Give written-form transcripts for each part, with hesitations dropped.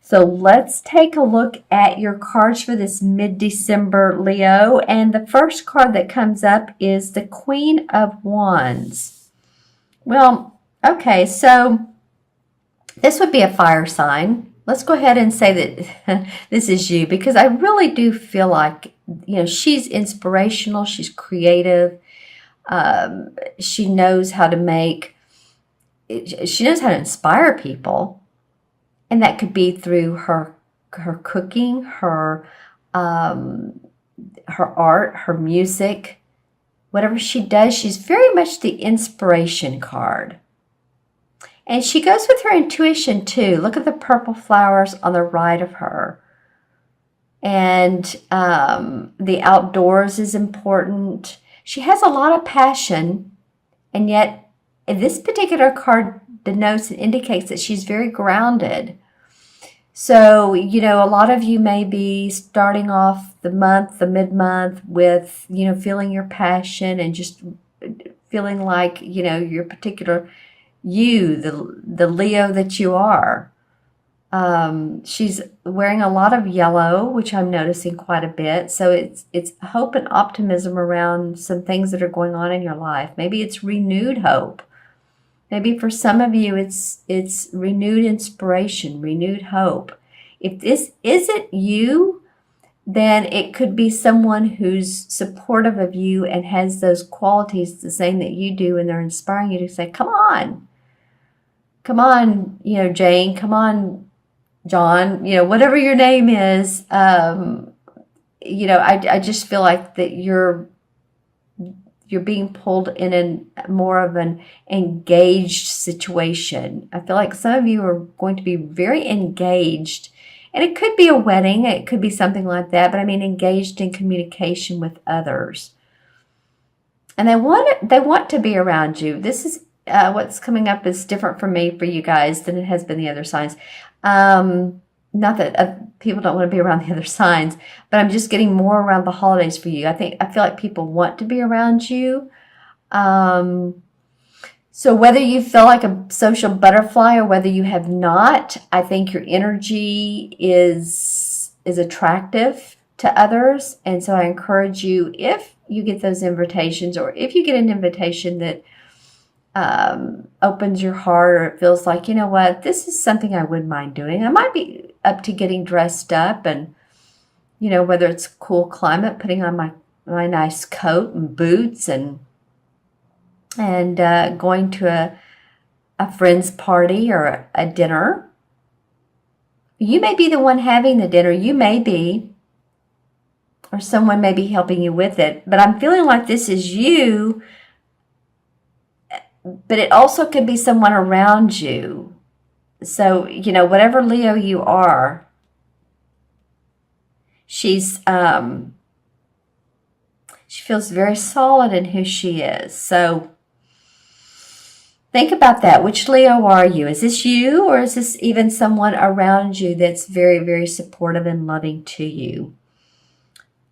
So let's take a look at your cards for this mid-December, Leo. And the first card that comes up is the Queen of Wands. Well, okay, so this would be a fire sign. Let's go ahead and say that this is you, because I really do feel like, she's inspirational, she's creative, she knows how to inspire people. And that could be through her cooking, her art, her music, whatever she does. She's very much the inspiration card. And she goes with her intuition too. Look at the purple flowers on the right of her. And the outdoors is important. She has a lot of passion, and yet this particular card denotes and indicates that she's very grounded. So, a lot of you may be starting off the mid-month with, feeling your passion and just feeling like, your particular the Leo that you are. She's wearing a lot of yellow, which I'm noticing quite a bit. So it's hope and optimism around some things that are going on in your life. Maybe it's renewed hope. Maybe for some of you, it's renewed inspiration, renewed hope. If this isn't you, then it could be someone who's supportive of you and has those qualities the same that you do, and they're inspiring you to say, come on, Jane, come on, John, whatever your name is. I just feel like that you're being pulled in more of an engaged situation. I feel like some of you are going to be very engaged, and it could be a wedding, it could be something like that, but I mean engaged in communication with others. And they want to be around you. This is what's coming up is different for me, for you guys, than it has been the other signs. Not that people don't want to be around the other signs, but I'm just getting more around the holidays for you. I feel like people want to be around you. So whether you feel like a social butterfly or whether you have not, I think your energy is attractive to others. And so I encourage you, if you get those invitations, or if you get an invitation that opens your heart, or it feels like, this is something I wouldn't mind doing. I might be up to getting dressed up, and, whether it's a cool climate, putting on my nice coat and boots and going to a friend's party or a dinner. You may be the one having the dinner. You may be, or someone may be helping you with it. But I'm feeling like this is you, but it also could be someone around you. So, whatever Leo you are, she feels very solid in who she is. So think about that. Which Leo are you? Is this you, or is this even someone around you that's very, very supportive and loving to you?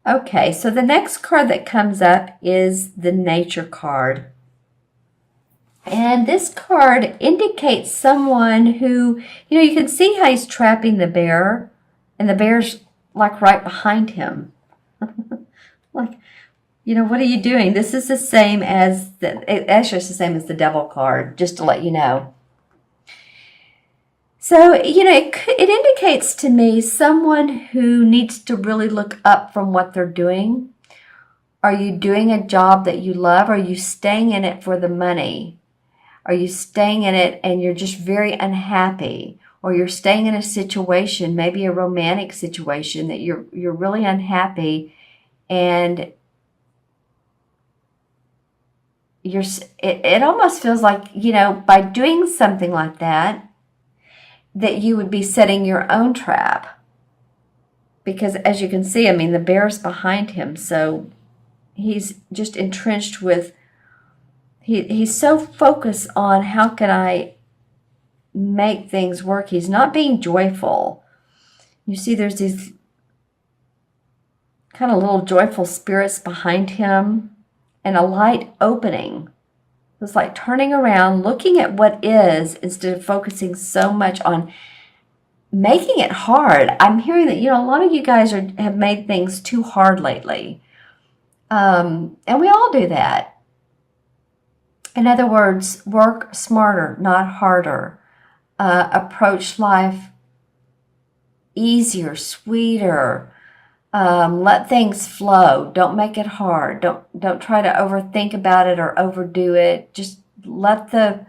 Okay, so the next card that comes up is the Nature card. And this card indicates someone who, you can see how he's trapping the bear, and the bear's like right behind him. Like, what are you doing? This is the same as actually it's the same as the Devil card, just to let you know. So, it indicates to me someone who needs to really look up from what they're doing. Are you doing a job that you love? Are you staying in it for the money? Are you staying in it and you're just very unhappy? Or you're staying in a situation, maybe a romantic situation, that you're really unhappy, and it almost feels like, by doing something like that you would be setting your own trap. Because as you can see, the bear's behind him, so he's just entrenched with, he's so focused on how can I make things work. He's not being joyful. You see there's these kind of little joyful spirits behind him, and a light opening. It's like turning around, looking at what is, instead of focusing so much on making it hard. I'm hearing that, a lot of you guys have made things too hard lately. And we all do that. In other words, work smarter, not harder. Approach life easier, sweeter. Let things flow. Don't make it hard. Don't try to overthink about it or overdo it. Just let the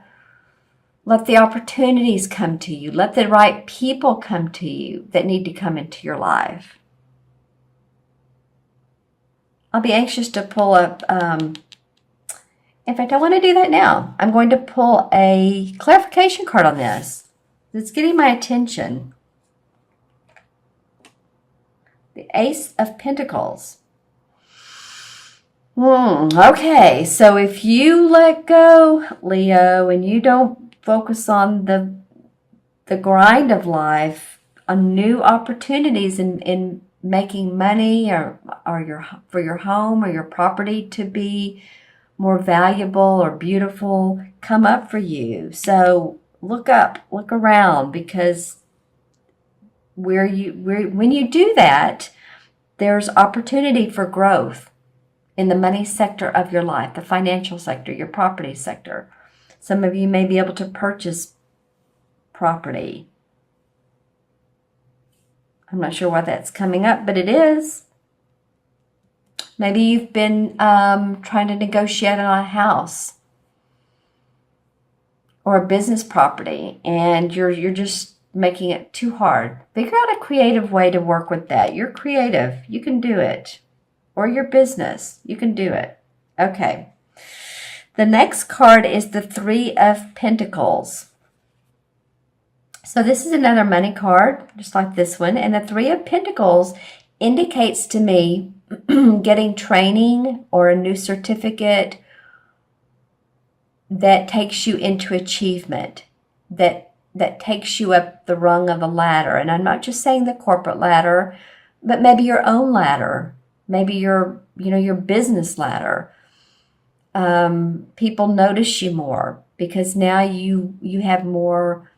opportunities come to you. Let the right people come to you that need to come into your life. I'll be anxious to pull up, in fact, I want to do that now. I'm going to pull a clarification card on this. It's getting my attention. The Ace of Pentacles. Okay, so if you let go, Leo, and you don't focus on the grind of life, on new opportunities in making money or for your home or your property to be more valuable or beautiful, come up for you. So look up, look around, because when you do that, there's opportunity for growth in the money sector of your life, the financial sector, your property sector. Some of you may be able to purchase property. I'm not sure why that's coming up, but it is. Maybe you've been trying to negotiate on a house or a business property, and you're just making it too hard. Figure out a creative way to work with that. You're creative. You can do it. Or your business. You can do it. Okay. The next card is the Three of Pentacles. So this is another money card, just like this one. And the Three of Pentacles indicates to me getting training or a new certificate that takes you into achievement, that takes you up the rung of the ladder. And I'm not just saying the corporate ladder, but maybe your own ladder, maybe your business ladder. People notice you more because now you have more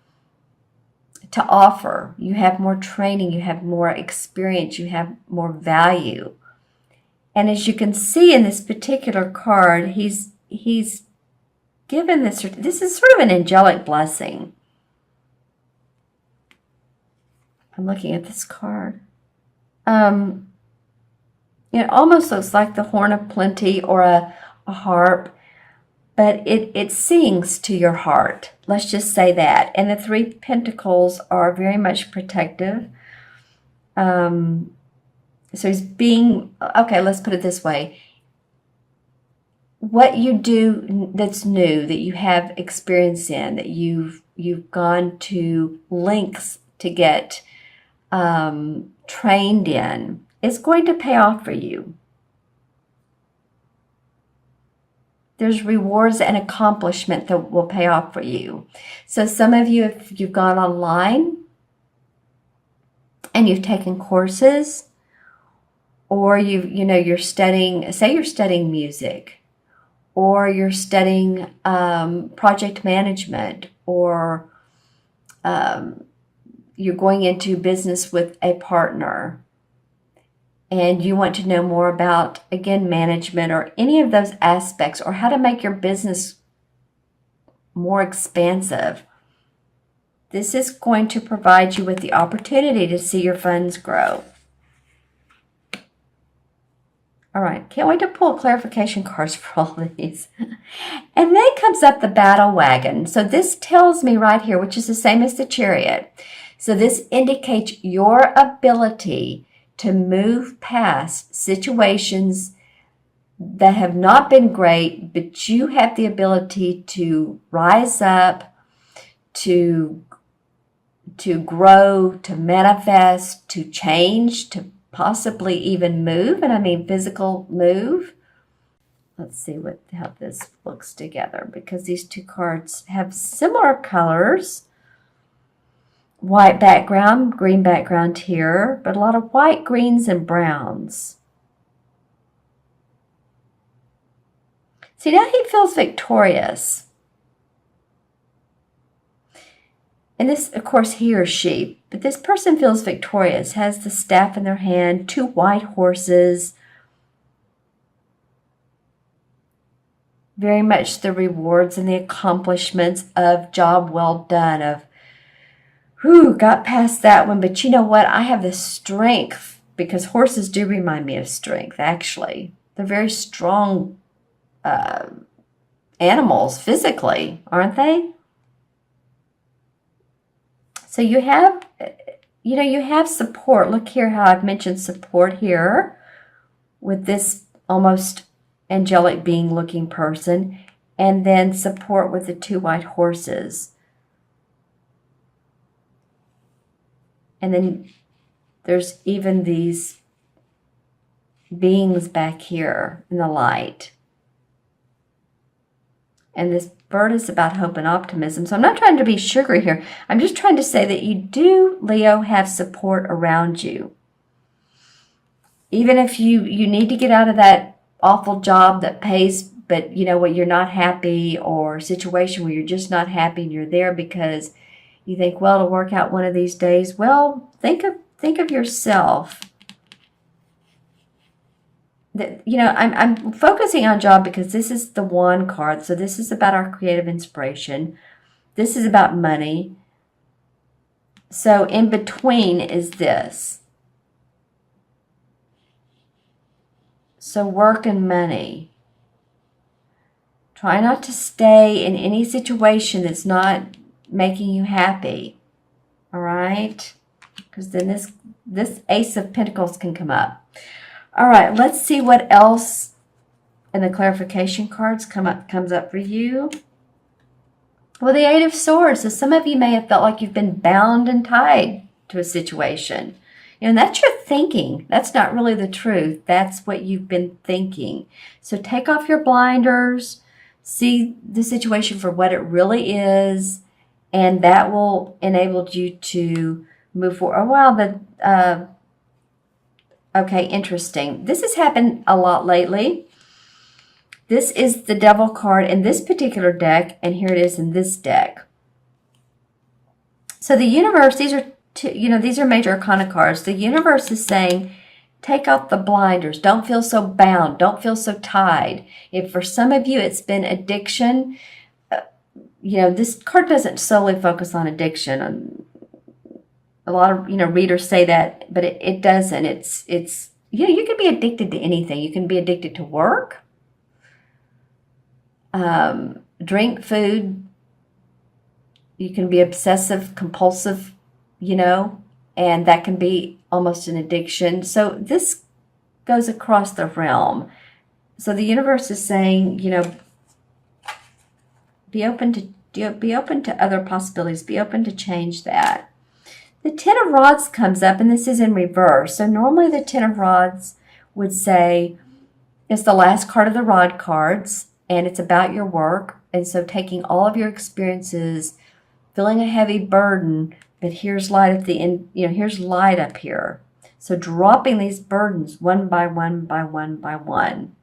to offer. You have more training, you have more experience, you have more value. And as you can see in this particular card, he's given this is sort of an angelic blessing. I'm looking at this card. It almost looks like the horn of plenty or a harp, but it sings to your heart. Let's just say that. And the Three Pentacles are very much protective. So he's being, okay, let's put it this way. What you do that's new, that you have experience in, that you've gone to lengths to get trained in, is going to pay off for you. There's rewards and accomplishment that will pay off for you. So some of you, if you've gone online and you've taken courses, or you're studying, say you're studying music, or you're studying project management, or you're going into business with a partner, and you want to know more about, again, management or any of those aspects, or how to make your business more expansive, this is going to provide you with the opportunity to see your funds grow. All right, can't wait to pull clarification cards for all of these. And then comes up the battle wagon. So this tells me right here, which is the same as the Chariot. So this indicates your ability to move past situations that have not been great, but you have the ability to rise up, to grow, to manifest, to change, to possibly even move, and I mean physical move. Let's see how this looks together, because these two cards have similar colors. White background, green background here, but a lot of white, greens, and browns. See, now he feels victorious. And this, of course, he or she, but this person feels victorious, has the staff in their hand, 2 white horses. Very much the rewards and the accomplishments of job well done, of, whew, got past that one, but you know what? I have the strength, because horses do remind me of strength, actually. They're very strong animals physically, aren't they? So you have, you have support. Look here how I've mentioned support here with this almost angelic being looking person, and then support with the 2 white horses. And then there's even these beings back here in the light. And this bird is about hope and optimism. So I'm not trying to be sugary here. I'm just trying to say that you do, Leo, have support around you. Even if you need to get out of that awful job that pays, but you know what, you're not happy, or situation where you're just not happy and you're there because you think, well, it'll work out one of these days. Well, think of yourself. I'm focusing on job because this is the wand card. So this is about our creative inspiration. This is about money. So in between is this. So work and money. Try not to stay in any situation that's not making you happy. All right? Because then this Ace of Pentacles can come up. All right, let's see what else in the clarification cards comes up for you. Well, the 8 of Swords. So some of you may have felt like you've been bound and tied to a situation. And that's your thinking. That's not really the truth. That's what you've been thinking. So take off your blinders, see the situation for what it really is, and that will enable you to move forward. Oh, wow, okay, interesting. This has happened a lot lately. This is the Devil card in this particular deck, and here it is in this deck. So the universe, these are major arcana cards. The universe is saying, take off the blinders. Don't feel so bound. Don't feel so tied. If for some of you it's been addiction, this card doesn't solely focus on addiction. A lot of, readers say that, but it doesn't. It's you can be addicted to anything. You can be addicted to work, drink, food. You can be obsessive, compulsive, and that can be almost an addiction. So this goes across the realm. So the universe is saying, be open to other possibilities. Be open to change that. The 10 of Rods comes up, and this is in reverse. So normally the 10 of Rods would say it's the last card of the Rod cards, and it's about your work. And so taking all of your experiences, feeling a heavy burden, but here's light at the end, here's light up here. So dropping these burdens one by one by one by one.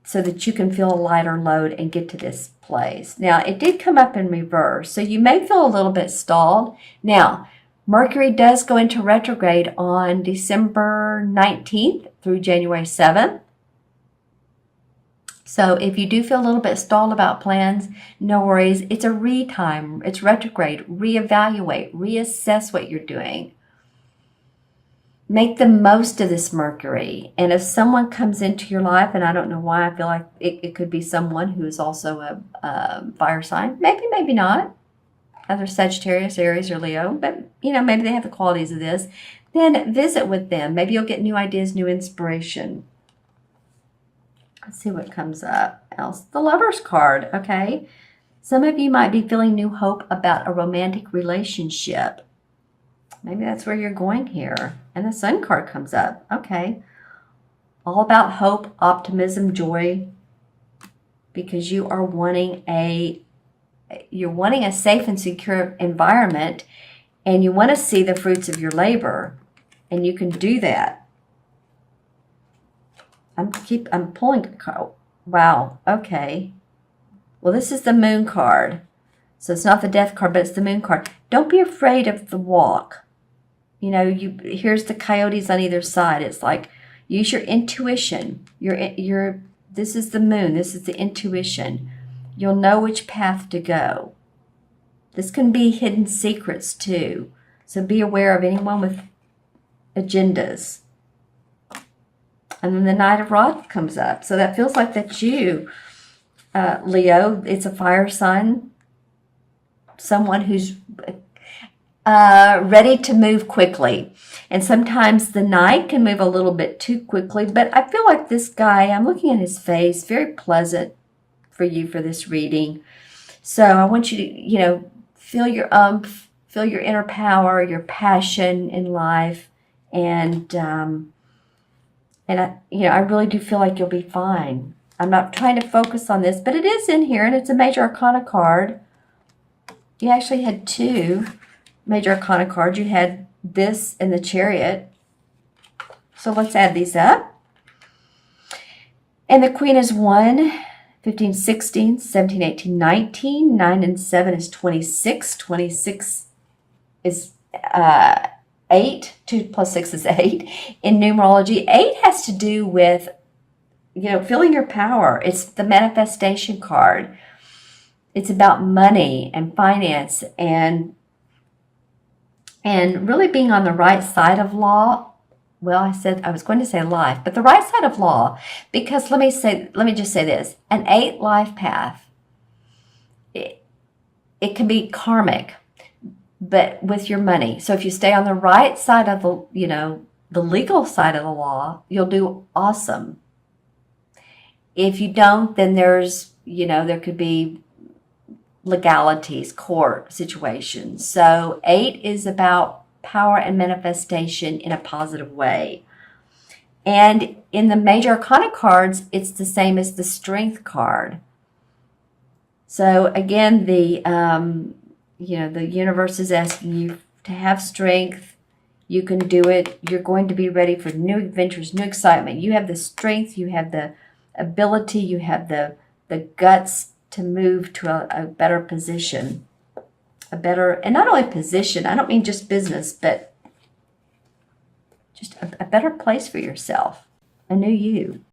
So that you can feel a lighter load and get to this place. Now, it did come up in reverse, so you may feel a little bit stalled. Now, Mercury does go into retrograde on December 19th through January 7th. So if you do feel a little bit stalled about plans, no worries. It's a re-time. It's retrograde. Reevaluate. Reassess what you're doing. Make the most of this Mercury. And if someone comes into your life, and I don't know why, I feel like it could be someone who is also a fire sign. Maybe not. Either Sagittarius, Aries, or Leo. But, maybe they have the qualities of this. Then visit with them. Maybe you'll get new ideas, new inspiration. Let's see what comes up else. The Lover's card, okay? Some of you might be feeling new hope about a romantic relationship. Maybe that's where you're going here. And the Sun card comes up. Okay. All about hope, optimism, joy. Because you are wanting a safe and secure environment, and you want to see the fruits of your labor. And you can do that. I'm pulling. Wow. Okay. Well, this is the Moon card. So it's not the death card, but it's the moon card. Don't be afraid of the walk. You know, here's the coyotes on either side. It's like, use your intuition. This is the moon. This is the intuition. You'll know which path to go. This can be hidden secrets too. So be aware of anyone with agendas. And then the Knight of Rods comes up. So that feels like that's you, Leo. It's a fire sign. Someone who's ready to move quickly. And sometimes the Knight can move a little bit too quickly. But I feel like this guy, I'm looking at his face, very pleasant for you for this reading. So I want you to, you know, feel your umph, feel your inner power, your passion in life. And I really do feel like you'll be fine. I'm not trying to focus on this, but it is in here, and it's a Major Arcana card. You actually had two Major Arcana cards. You had this and the Chariot. So let's add these up. And the Queen is 1, 15, 16, 17, 18, 19. 9 and 7 is 26. 26 is 8. 2 plus 6 is 8. In numerology, 8 has to do with, you know, feeling your power. It's the manifestation card. It's about money and finance and really being on the right side of law. Well, I was going to say life, but the right side of law, because let me just say this. An 8 life path, it can be karmic, but with your money. So if you stay on the right side of the, you know, the legal side of the law, you'll do awesome. If you don't, then there's, you know, there could be legalities, court situations. So 8 is about power and manifestation in a positive way. And in the Major Arcana cards, it's the same as the Strength card. So again, the the universe is asking you to have strength. You can do it. You're going to be ready for new adventures, new excitement. You have the strength. You have the ability. You have the guts to move to a better position, and not only position, I don't mean just business, but just a better place for yourself, a new you.